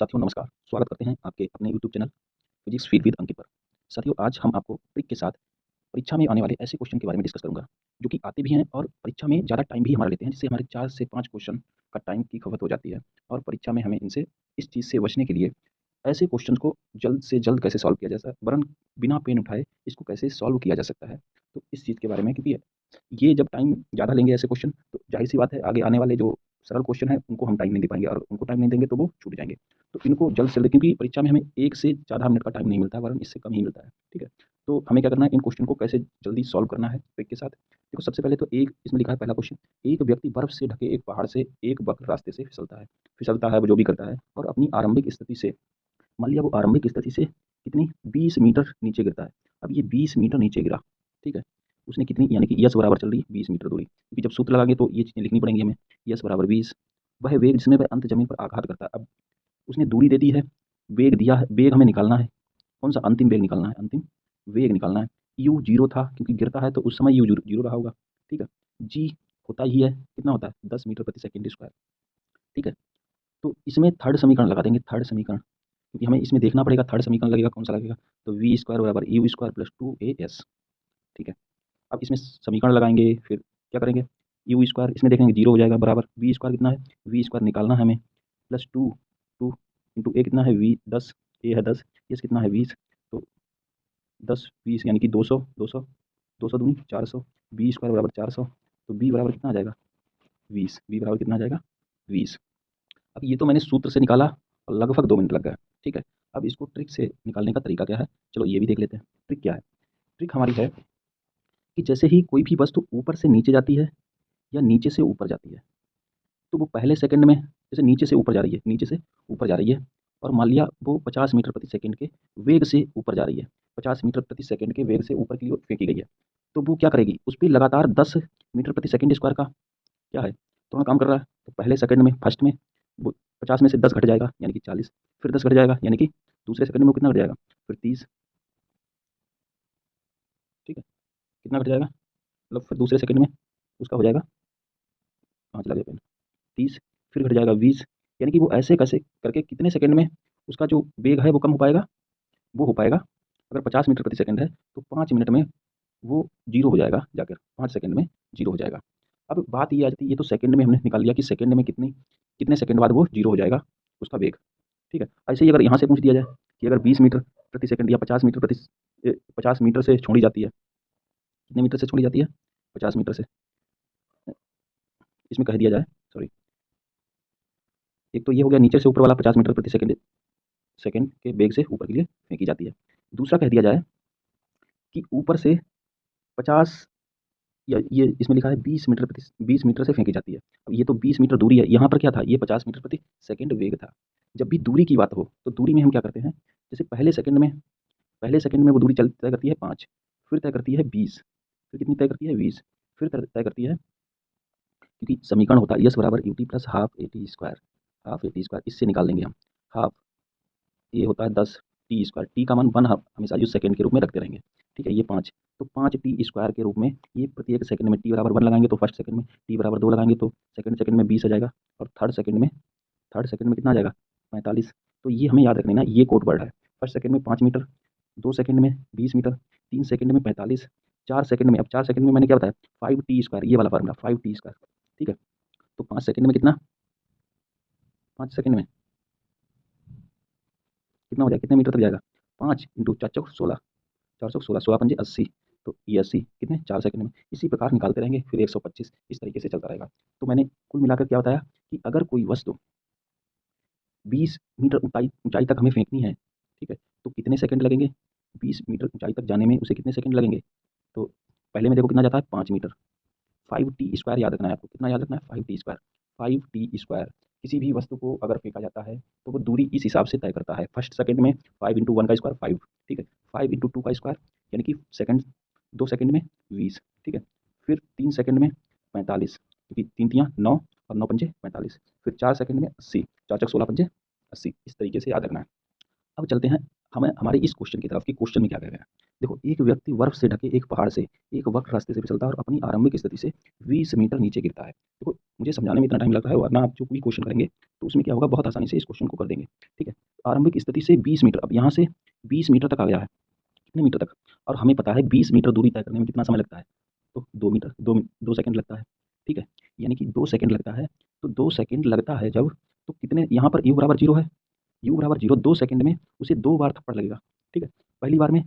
साथियों नमस्कार, स्वागत करते हैं आपके अपने YouTube channel physics feed with Ankit पर। साथियों आज हम आपको ट्रिक के साथ परीक्षा में आने वाले ऐसे क्वेश्चन के बारे में डिस्कस करूंगा जो कि आते भी हैं और परीक्षा में ज़्यादा टाइम भी हमारा लेते हैं, जिससे हमारे 4 से 5 क्वेश्चन का टाइम की खपत हो जाती है। और परीक्षा में हमें इनसे इस चीज़ से बचने के लिए ऐसे क्वेश्चन को जल्द से जल्द कैसे सॉल्व किया जा सकता है, वरन बिना पेन उठाए इसको कैसे सॉल्व किया जा सकता है। तो इस चीज़ के बारे में, क्योंकि ये जब टाइम ज़्यादा लेंगे ऐसे क्वेश्चन, तो ज़ाहिर-सी बात है आगे आने वाले जो सरल क्वेश्चन हैं उनको हम टाइम नहीं दे पाएँगे, और उनको टाइम नहीं देंगे तो वो छूट जाएँगे। तो इनको जल्द से जल्द, क्योंकि परीक्षा में हमें 1 से ज़्यादा मिनट का टाइम नहीं मिलता है, वरन इससे कम ही मिलता है, ठीक है? तो हमें क्या करना है, इन क्वेश्चन को कैसे जल्दी सॉल्व करना है ट्रिक के साथ। देखो सबसे पहले तो एक इसमें लिखा है पहला क्वेश्चन, एक व्यक्ति बर्फ से ढके एक पहाड़ से एक वक्र रास्ते से फिसलता है वो जो भी करता है, और अपनी आरंभिक स्थिति से, मान लिया वो आरंभिक स्थिति से कितनी 20 मीटर नीचे गिरता है। अब ये 20 मीटर नीचे गिरा, ठीक है? उसने कितनी, यानी कि यस बराबर चल रही 20 मीटर दूरी, क्योंकि जब सूत्र लगाएंगे तो ये चीज़ें लिखनी पड़ेंगी हमें। यस बराबर 20, वह वेग जिसमें वह अंत जमीन पर आघात करता है। अब उसने दूरी दे दी है, वेग दिया है, वेग हमें निकालना है। कौन सा अंतिम वेग निकालना है, अंतिम वेग निकालना है। यू जीरो था क्योंकि गिरता है तो उस समय यू जीरो जीरो रहा होगा, ठीक है? जी होता ही है, कितना होता है 10 मीटर प्रति सेकंड स्क्वायर, ठीक है? तो इसमें थर्ड समीकरण लगा देंगे, थर्ड समीकरण, क्योंकि हमें इसमें देखना पड़ेगा थर्ड समीकरण लगेगा कौन सा लगेगा। तो वी स्क्वायर बराबर यू स्क्वायर प्लस 2 AS, ठीक है? अब इसमें समीकरण लगाएंगे, फिर क्या करेंगे, यू स्क्वायर इसमें देखेंगे जीरो हो जाएगा, बराबर वी स्क्वायर कितना है, वी स्क्वायर निकालना है हमें, प्लस टू टू इंटू ए कितना है वी 10, ए है 10, एस कितना है 20, तो 10 20 यानी कि 200 200 200 दूनी 400, बी स्क्वायर बराबर 400, तो बी बराबर कितना आ जाएगा 20, बी बराबर कितना आ जाएगा 20। अब ये तो मैंने सूत्र से निकाला और लगभग 2 मिनट लग गए, ठीक है? अब इसको ट्रिक से निकालने का तरीका क्या है, चलो ये भी देख लेते हैं। ट्रिक क्या है, ट्रिक हमारी है कि जैसे ही कोई भी वस्तु ऊपर से नीचे जाती है या नीचे से ऊपर जाती है, तो वो पहले सेकंड में, जैसे नीचे से ऊपर जा रही है, नीचे से ऊपर जा रही है, और मान लिया वो 50 मीटर प्रति सेकंड के वेग से ऊपर जा रही है, 50 मीटर प्रति सेकंड के वेग से ऊपर की ओर फेंकी गई है, तो वो क्या करेगी, उस पर लगातार 10 मीटर प्रति सेकंड स्क्वायर का क्या है, थोड़ा काम कर रहा है। तो पहले सेकंड में, फर्स्ट में वो 50 में से 10 घट जाएगा यानी कि 40, फिर 10 घट जाएगा यानी कि दूसरे सेकंड में वो कितना घट जाएगा, फिर 30, ठीक है? कितना घट जाएगा, मतलब फिर दूसरे सेकंड में उसका हो जाएगा, कहाँ चला गया पेन, 30, फिर घट जाएगा 20, यानी कि वो ऐसे कैसे करके कितने सेकंड में उसका जो वेग है वो कम हो पाएगा, वो हो पाएगा। अगर 50 मीटर प्रति सेकंड है तो 5 मिनट में वो जीरो हो जाएगा, जाकर 5 सेकंड में जीरो हो जाएगा। अब बात ये आ जाती है, ये तो सेकंड में हमने निकाल लिया कि सेकंड में कितने सेकंड बाद वो जीरो हो जाएगा उसका वेग, ठीक है? ऐसे ही अगर यहाँ से पूछ दिया जाए कि अगर 20 मीटर प्रति सेकंड या 50 मीटर से छोड़ी जाती है, कितने मीटर से छोड़ी जाती है, 50 मीटर से, इसमें कह दिया जाए, सॉरी, एक तो ये हो गया नीचे से ऊपर वाला 50 मीटर प्रति सेकंड सेकंड के वेग से ऊपर के लिए फेंकी जाती है। दूसरा कह दिया जाए कि ऊपर से 50, या ये इसमें लिखा है 20 मीटर से फेंकी जाती है। अब ये तो 20 मीटर दूरी है, यहाँ पर क्या था, ये 50 मीटर प्रति सेकंड वेग था। जब भी दूरी की बात हो तो दूरी में हम क्या करते हैं, जैसे पहले सेकंड में वो दूरी तय करती है 5, फिर तय करती है 20, फिर कितनी तय करती है 20, फिर तय करती है, क्योंकि समीकरण होता है यस बराबर U T plus half A T square, इससे निकाल लेंगे हम। हाफ ये होता है 10 टी स्क्वायर, टी का मान 1 हमेशा यूँ सेकंड के रूप में रखते रहेंगे, ठीक है? ये 5, तो 5 टी स्क्वायर के रूप में ये प्रत्येक सेकंड में टी बराबर 1 लगाएंगे तो फर्स्ट सेकंड में, टी बराबर 2 लगाएंगे तो सेकंड सेकंड में 20 आ जाएगा, और थर्ड सेकंड में कितना आ जाएगा 45। तो ये हमें याद रखना है, ये कोड वर्ड है। फर्स्ट सेकंड में 5 मीटर, 2 सेकंड में 20 मीटर, 3 सेकंड में 45, 4 सेकंड में, अब 4 सेकंड में मैंने क्या बताया 5 टी स्क्वायर, ये वाला फार्मूला 5 टी स्क्वायर, ठीक है? तो 5 सेकंड में कितना, 5 सेकंड में कितना हो जाएगा, कितने मीटर तक जाएगा, 5 इंटू 4 चौक 16, 416, 16 पंजे 80, तो ये 80 कितने 4 सेकंड में। इसी प्रकार निकालते रहेंगे, फिर 125, इस तरीके से चलता रहेगा। तो मैंने कुल मिलाकर क्या बताया कि अगर कोई वस्तु 20 मीटर ऊंचाई ऊंचाई तक हमें फेंकनी है, ठीक है? तो कितने सेकंड लगेंगे, 20 मीटर ऊंचाई तक जाने में उसे कितने सेकंड लगेंगे। तो पहले में देखो कितना जाता है 5 मीटर, 5 टी स्क्वायर याद रखना है आपको, कितना याद रखना है 5 टी स्क्वायर, 5 टी स्क्वायर। किसी भी वस्तु को अगर फेंका जाता है तो वो दूरी इस हिसाब से तय करता है। फर्स्ट सेकंड में 5 इंटू 1 का स्क्वायर 5, ठीक है? 5 इंटू 2 का स्क्वायर यानी कि सेकंड, 2 सेकंड में 20, ठीक है? फिर 3 सेकंड में 45, क्योंकि 3 तियाँ 9 और 9 पंजे 45, फिर 4 सेकंड में 80, 4 चौक 16 पंजे 80, इस तरीके से याद रखना है। अब चलते हैं हमें हमारे इस क्वेश्चन की तरफ कि क्वेश्चन में क्या कह रहा है। देखो, एक व्यक्ति बर्फ से ढके एक पहाड़ से एक वक्र रास्ते से फिसलता है और अपनी आरंभिक स्थिति से 20 मीटर नीचे गिरता है। देखो, मुझे समझाने में इतना टाइम लग रहा है, वरना आप जो भी क्वेश्चन करेंगे तो उसमें क्या होगा, बहुत आसानी से इस क्वेश्चन को कर देंगे। ठीक है, आरंभिक स्थिति से 20 मीटर, अब यहाँ से 20 मीटर तक आ गया है, कितने मीटर तक, और हमें पता है 20 मीटर दूरी तय करने में कितना समय लगता है, तो 2 मीटर, 2 सेकंड लगता है। ठीक है, यानी कि 2 सेकंड लगता है। तो 2 सेकंड लगता है जब, तो कितने, यहाँ पर u बराबर 0 है, u बराबर 0, 2 सेकंड में उसे 2 बार थप्पड़ लगेगा। ठीक है, पहली बार में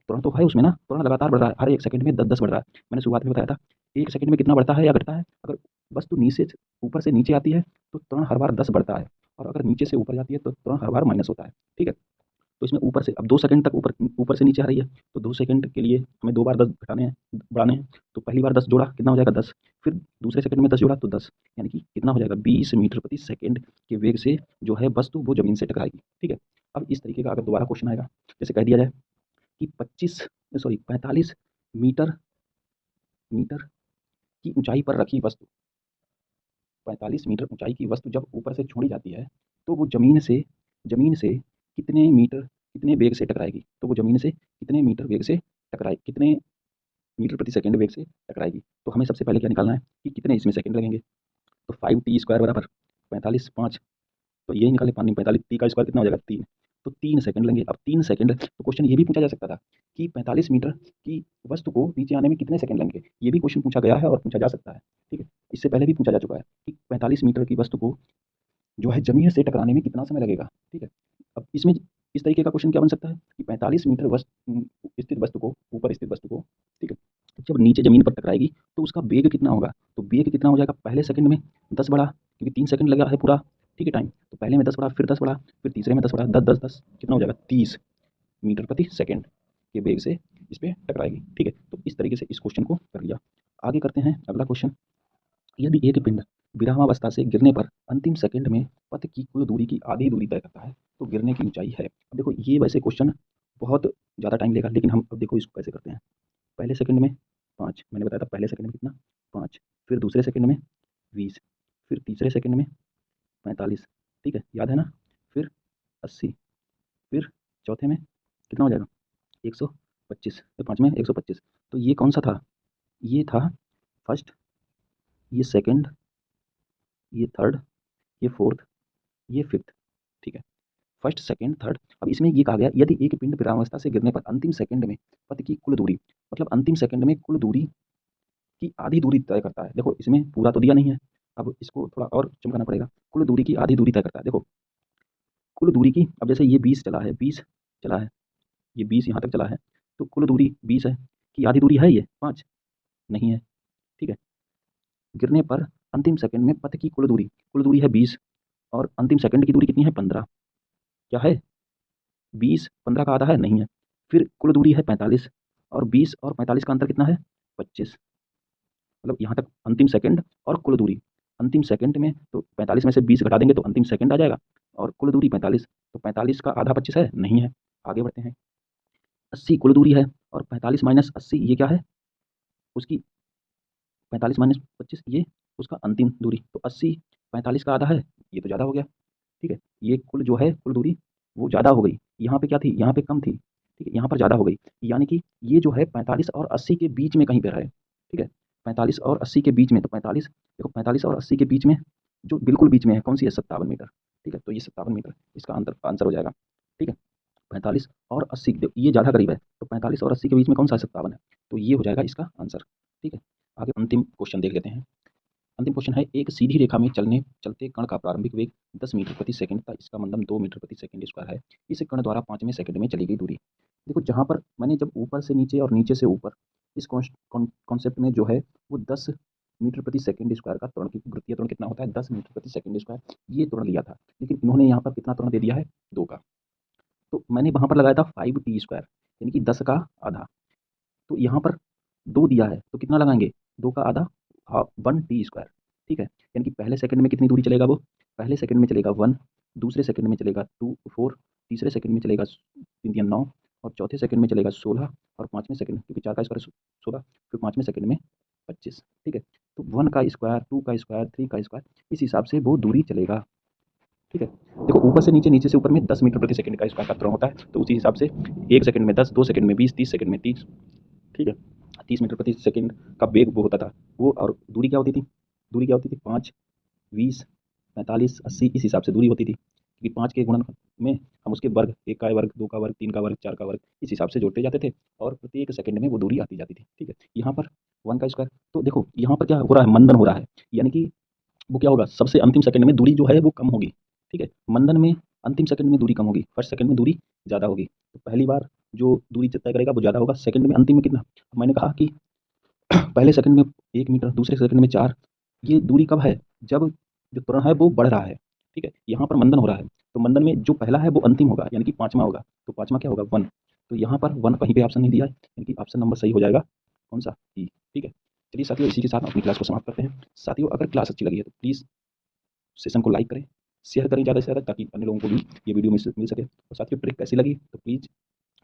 त्वरण तो है उसमें ना, त्वरण लगातार बढ़ रहा है, हर 1 सेकंड में 10-10 बढ़ रहा है। मैंने शुरुआत में बताया था 1 सेकंड में कितना बढ़ता है या घटता है, अगर वस्तु नीचे से ऊपर से नीचे आती है तो त्वरण हर बार 10 बढ़ता है, और अगर नीचे से ऊपर जाती है तो त्वरण हर बार माइनस होता है। ठीक है, तो इसमें ऊपर से अब 2 सेकंड तक ऊपर ऊपर से नीचे आ रही है, तो 2 सेकंड के लिए हमें 2 बार 10 घटाने हैं, बढ़ाने हैं। तो पहली बार 10 जोड़ा, कितना हो जाएगा 10, फिर दूसरे सेकंड में 10 जोड़ा तो 10, यानी कि कितना हो जाएगा 20 मीटर प्रति सेकंड के वेग से जो है वस्तु वो ज़मीन से टकराएगी। ठीक है, अब इस तरीके का अगर दोबारा क्वेश्चन आएगा, जैसे कह दिया जाए कि 45 मीटर मीटर की ऊंचाई पर रखी वस्तु, 45 मीटर ऊंचाई की वस्तु जब ऊपर से छोड़ी जाती है तो वो ज़मीन से कितने मीटर, कितने वेग से टकराएगी, तो वो ज़मीन से कितने मीटर वेग से टकराए, कितने मीटर प्रति सेकंड वेग से टकराएगी। तो हमें सबसे पहले क्या निकालना है कि कितने इसमें सेकंड लगेंगे, तो 5t² बराबर 45, 5, तो यही निकाले, पानी 45, टी का स्क्वायर कितना हो जाएगा 3, तो 3 सेकंड लेंगे। अब 3 सेकंड, तो क्वेश्चन ये भी पूछा जा सकता था कि 45 मीटर की वस्तु को नीचे आने में कितने सेकंड लेंगे, ये भी क्वेश्चन पूछा गया है और पूछा जा सकता है। ठीक है, इससे पहले भी पूछा जा चुका है कि 45 मीटर की वस्तु को जो है ज़मीन से टकराने में कितना समय लगेगा। ठीक है, अब इसमें इस तरीके का क्वेश्चन क्या बन सकता है कि 45 मीटर स्थित वस्तु को, ऊपर स्थित वस्तु को, ठीक है, जब नीचे ज़मीन पर टकराएगी तो उसका वेग कितना होगा, तो वेग कितना हो जाएगा, पहले सेकंड में 10 बढ़ा, क्योंकि 3 सेकंड लगा है पूरा। ठीक है, टाइम, तो पहले में 10 बढ़ा, फिर 10 बढ़ा, फिर तीसरे में 10 बढ़ा, 10 10 10 कितना हो जाएगा 30 मीटर प्रति सेकंड के वेग से इस पे टकराएगी। ठीक है, तो इस तरीके से इस क्वेश्चन को कर लिया। आगे करते हैं अगला क्वेश्चन। यदि एक पिंड विरामावस्था से गिरने पर अंतिम सेकंड में पथ की कुल दूरी की आधी दूरी तय करता है तो गिरने की ऊंचाई है। अब देखो, ये वैसे क्वेश्चन बहुत ज़्यादा टाइम लेगा, लेकिन हम अब देखो इसको कैसे करते हैं। पहले सेकंड में 5, मैंने बताया था पहले सेकंड में कितना, 5, फिर दूसरे सेकंड में 20, फिर तीसरे सेकंड में 45, ठीक है, याद है ना, फिर 80, फिर चौथे में कितना हो जाएगा 125, फिर पाँचवें 125। तो ये कौन सा था, ये था फर्स्ट, ये सेकंड, ये थर्ड, ये फोर्थ, ये फिफ्थ। ठीक है, फर्स्ट, सेकंड, थर्ड। अब इसमें ये कहा गया यदि एक पिंड विरामावस्था से गिरने पर अंतिम सेकंड में पथ की कुल दूरी, मतलब अंतिम सेकंड में कुल दूरी की आधी दूरी तय करता है। देखो, इसमें पूरा तो दिया नहीं है, अब इसको थोड़ा और चमकाना पड़ेगा। कुल दूरी की आधी दूरी तय करता है। देखो, कुल दूरी की, अब जैसे ये 20 चला है, 20 चला है, ये 20 यहाँ तक चला है, तो कुल दूरी 20 है, कि आधी दूरी है ये 5 नहीं है। ठीक है, गिरने पर अंतिम सेकंड में पथ की कुल दूरी है 20, और अंतिम सेकंड की दूरी कितनी है 15, क्या है 20, 15 का आधा है नहीं है। फिर कुल दूरी है 45, और 20 और 45 का अंतर कितना है 25, मतलब यहाँ तक अंतिम सेकंड और कुल दूरी। अंतिम सेकंड में तो 45 में से 20 घटा देंगे तो अंतिम सेकंड आ जाएगा, और कुल दूरी 45, तो 45 का आधा 25 है नहीं है। आगे बढ़ते हैं, 80 कुल दूरी है, और 45 माइनस 80 ये क्या है उसकी, 45 माइनस 25 ये उसका अंतिम दूरी, तो 80 45 का आधा है, ये तो ज़्यादा हो गया। ठीक है, ये कुल जो है कुल दूरी वो ज़्यादा हो गई, यहाँ पे क्या थी, यहाँ पे कम थी, ठीक है, यहाँ पर ज़्यादा हो गई, यानी कि ये जो है 45 और 80 के बीच में कहीं पे है। ठीक है, 45 और 80 के बीच में, तो 45, देखो 45 और 80 के बीच में जो बिल्कुल बीच में है कौन सी है 57 मीटर। ठीक है, तो ये 57 मीटर इसका आंसर हो जाएगा। ठीक है, 45 और 80, ये ज़्यादा करीब है, तो 45 और 80 के बीच में कौन सा 57 है, तो ये हो जाएगा इसका आंसर। ठीक है, आगे अंतिम क्वेश्चन देख लेते हैं। अंतिम क्वेश्चन है, एक सीधी रेखा में चलने चलते कण का प्रारंभिक वेग 10 मीटर प्रति सेकंड था, इसका मतलब 2 मीटर प्रति सेकंड स्क्वायर है। इस कण द्वारा 5वें सेकंड में चली गई दूरी। देखो, जहाँ पर मैंने जब ऊपर से नीचे और नीचे से ऊपर, इस कॉन्सेप्ट में जो है वो 10 मीटर प्रति सेकंड स्क्वायर का त्वरण, की वृत्तीय त्वरण कितना होता है 10 मीटर प्रति सेकंड स्क्वायर, ये त्वरण लिया था, लेकिन इन्होंने यहाँ पर कितना त्वरण दे दिया है 2 का, तो मैंने वहाँ पर लगाया था 5t² यानी कि 10 का आधा, तो यहाँ पर 2 दिया है तो कितना लगाएंगे 2 का आधा, हाफ 1t²। ठीक है, यानी कि पहले सेकंड में कितनी दूरी चलेगा वो, पहले सेकंड में चलेगा 1, दूसरे सेकंड में चलेगा 2 4, तीसरे सेकंड में चलेगा 3 3 9, और चौथे सेकंड में चलेगा 16, और पाँचवें सेकंड, क्योंकि 4 का स्क्वायर 16, फिर पाँचवें सेकंड में 25। ठीक है, तो 1 का स्क्वायर, 2 का स्क्वायर, 3 का स्क्वायर, इस हिसाब से वो दूरी चलेगा। ठीक है। देखो ऊपर से नीचे, नीचे से ऊपर में 10 मीटर प्रति सेकंड का स्क्वायर का त्वरण होता है, तो उसी हिसाब से 1 सेकंड में 10, 2 सेकंड में 20, 30 सेकंड में 30, ठीक है। 30 मीटर प्रति सेकंड का वेग वो होता था वो, और दूरी क्या होती थी? दूरी क्या होती थी? 5, 20, 45, 80 इस हिसाब से दूरी होती थी, क्योंकि 5 के गुणन में हम उसके वर्ग, 1 का वर्ग, 2 का वर्ग, 3 का वर्ग, 4 का वर्ग इस हिसाब से जोड़ते जाते थे और प्रत्येक सेकंड में वो दूरी आती जाती थी, ठीक है। यहाँ पर 1 का स्क्वायर, तो देखो यहाँ पर क्या हो रहा है? मंदन हो रहा है, यानी कि वो क्या होगा? सबसे अंतिम सेकंड में दूरी जो है वो कम होगी, ठीक है। मंदन में अंतिम सेकंड में दूरी कम होगी, फर्स्ट सेकंड में दूरी ज़्यादा होगी। तो पहली बार जो दूरी तय करेगा वो ज़्यादा होगा, सेकंड में अंतिम में कितना? मैंने कहा कि पहले सेकंड में 1 मीटर, दूसरे सेकंड में 4, ये दूरी कब है? जब जो त्वरण है वो बढ़ रहा है, ठीक है। यहाँ पर मंदन हो रहा है, तो मंदन में जो पहला है वो अंतिम होगा, यानी कि 5वां होगा, तो 5वां क्या होगा? 1। तो यहाँ पर 1 कहीं पे ऑप्शन नहीं दिया है, यानी कि ऑप्शन नंबर सही हो जाएगा कौन-सा? ई, ठीक है। चलिए साथियों, इसी के साथ अपनी क्लास को समाप्त करते हैं। साथियों, अगर क्लास अच्छी लगी है तो प्लीज़ सेशन को लाइक करें, शेयर करें ज़्यादा से ज़्यादा, ताकि अन्य लोगों को भी ये वीडियो मिल सके। और साथियों, ट्रिक कैसी लगी तो प्लीज़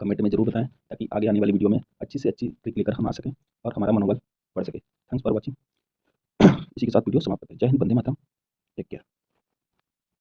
कमेंट में ज़रूर बताएँ, ताकि आगे आने वाली वीडियो में अच्छी से अच्छी ट्रिक लेकर हम आ सकें और हमारा मनोबल बढ़ सके। Thanks for watching. इसी के साथ वीडियो समाप्त करते हैं। जय हिंद, वंदे मातरम, टेक केयर।